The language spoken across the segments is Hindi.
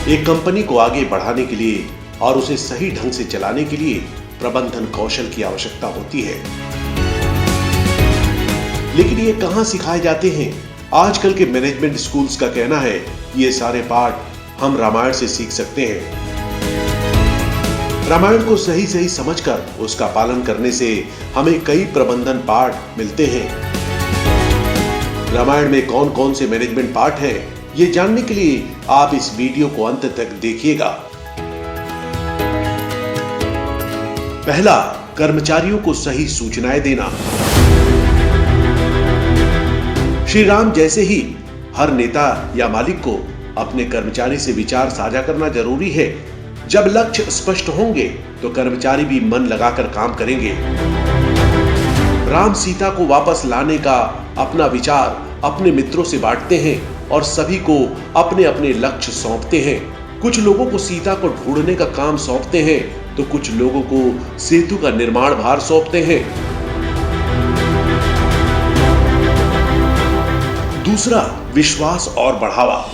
एक कंपनी को आगे बढ़ाने के लिए और उसे सही ढंग से चलाने के लिए प्रबंधन कौशल की आवश्यकता होती है। लेकिन ये कहां सिखाए जाते हैं? आजकल के मैनेजमेंट स्कूल्स का कहना है ये सारे पाठ हम रामायण से सीख सकते हैं। रामायण को सही सही समझकर उसका पालन करने से हमें कई प्रबंधन पाठ मिलते हैं। रामायण में कौन कौन से मैनेजमेंट पाठ हैं, ये जानने के लिए आप इस वीडियो को अंत तक देखिएगा। पहला, कर्मचारियों को सही सूचनाएं देना। श्री राम जैसे ही हर नेता या मालिक को अपने कर्मचारी से विचार साझा करना जरूरी है। जब लक्ष्य स्पष्ट होंगे तो कर्मचारी भी मन लगाकर काम करेंगे। राम सीता को वापस लाने का अपना विचार अपने मित्रों से बांटते हैं और सभी को अपने अपने लक्ष्य सौंपते हैं। कुछ लोगों को सीता को ढूंढने का काम सौंपते हैं तो कुछ लोगों को सेतु का निर्माण भार सौंपते हैं। दूसरा, विश्वास और बढ़ावा।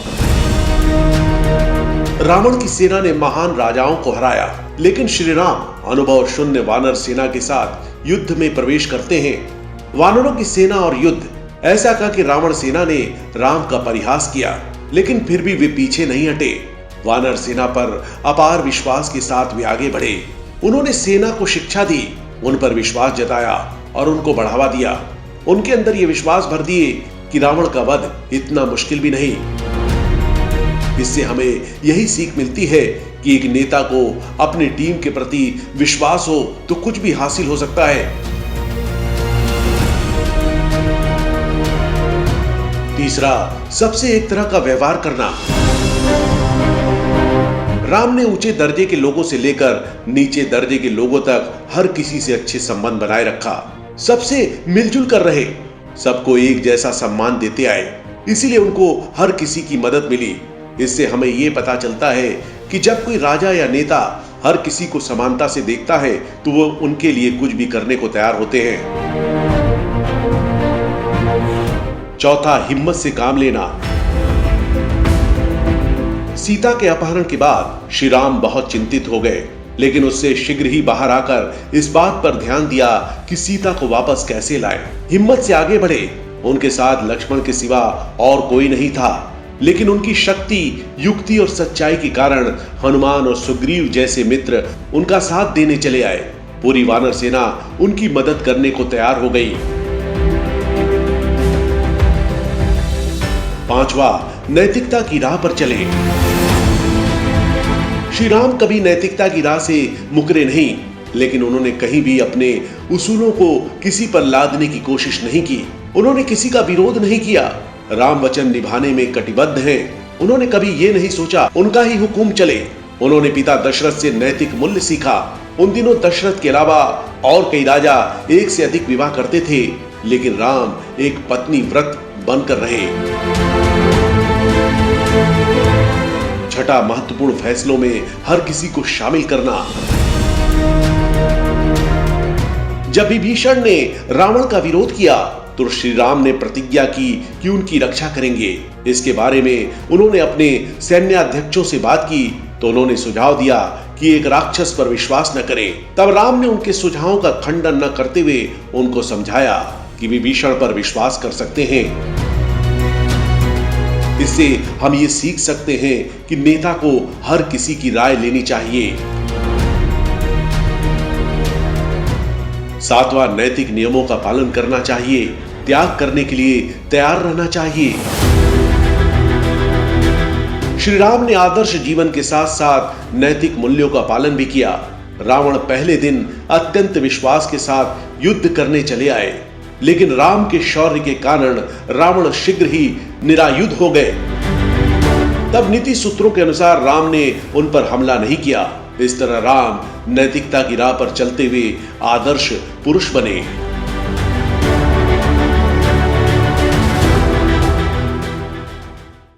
रावण की सेना ने महान राजाओं को हराया, लेकिन श्री राम अनुभव शून्य वानर सेना के साथ युद्ध में प्रवेश करते हैं। वानरों की सेना और युद्ध, ऐसा कहा कि रावण सेना ने राम का परिहास किया, लेकिन फिर भी वे पीछे नहीं हटे। वानर सेना पर अपार विश्वास के साथ वे आगे बढ़े। उन्होंने सेना को शिक्षा दी, उन पर विश्वास जताया और उनको बढ़ावा दिया। उनके अंदर ये विश्वास भर दिए कि रावण का वध इतना मुश्किल भी नहीं। इससे हमें यही सीख मिलती है कि एक नेता को अपनी टीम के प्रति विश्वास हो तो कुछ भी हासिल हो सकता है। तीसरा, सबसे एक तरह का व्यवहार करना। राम ने ऊंचे दर्जे के लोगों से लेकर नीचे दर्जे के लोगों तक हर किसी से अच्छे संबंध बनाए रखा। सबसे मिलजुल कर रहे, सबको एक जैसा सम्मान देते आए, इसीलिए उनको हर किसी की मदद मिली। इससे हमें यह पता चलता है कि जब कोई राजा या नेता हर किसी को समानता से देखता है तो वो उनके लिए कुछ भी करने को तैयार होते हैं। चौथा, हिम्मत से काम लेना। सीता के अपहरण के बाद श्री राम बहुत चिंतित हो गए, लेकिन उससे शीघ्र ही बाहर आकर इस बात पर ध्यान दिया कि सीता को वापस कैसे लाएं। हिम्मत से आगे बढ़े। उनके साथ लक्ष्मण के सिवा और कोई नहीं था, लेकिन उनकी शक्ति, युक्ति और सच्चाई के कारण हनुमान और सुग्रीव जैसे मित्र उनका साथ देने चले आए। पूरी वानर सेना उनकी मदद करने को तैयार हो गई। पांचवा, नैतिकता की राह पर चले। श्री राम कभी नैतिकता की राह से मुकरे नहीं, लेकिन उन्होंने कहीं भी अपने उसूलों को किसी पर लादने की कोशिश नहीं की। उन्होंने किसी का विरोध नहीं किया। राम वचन निभाने में कटिबद्ध हैं। उन्होंने कभी ये नहीं सोचा उनका ही हुक्म चले। उन्होंने पिता दशरथ से नैतिक मूल्य सीखा। उन दिनों दशरथ के अलावा और कई राजा एक से अधिक विवाह करते थे, लेकिन राम एक पत्नी व्रत बनकर रहे। छठा, महत्वपूर्ण फैसलों में हर किसी को शामिल करना। जब विभीषण ने रावण का विरोध किया तो श्री राम ने प्रतिज्ञा की कि उनकी रक्षा करेंगे। इसके बारे में उन्होंने अपने सैन्याध्यक्षों से बात की तो उन्होंने सुझाव दिया कि एक राक्षस पर विश्वास न करें। तब राम ने उनके सुझावों का खंडन न करते हुए उनको समझाया कि विभीषण पर विश्वास कर सकते हैं। इससे हम ये सीख सकते हैं कि नेता को हर किसी की राय लेनी चाहिए। सातवां, नैतिक नियमों का पालन करना चाहिए। त्याग करने के लिए तैयार रहना चाहिए। श्री राम ने आदर्श जीवन के साथ साथ नैतिक मूल्यों का पालन भी किया। रावण पहले दिन अत्यंत विश्वास के साथ युद्ध करने चले आए, लेकिन राम के शौर्य के कारण रावण शीघ्र ही निरायुध हो गए। तब नीति सूत्रों के अनुसार राम ने उन पर हमला नहीं किया। इस तरह राम नैतिकता की राह पर चलते हुए आदर्श पुरुष बने।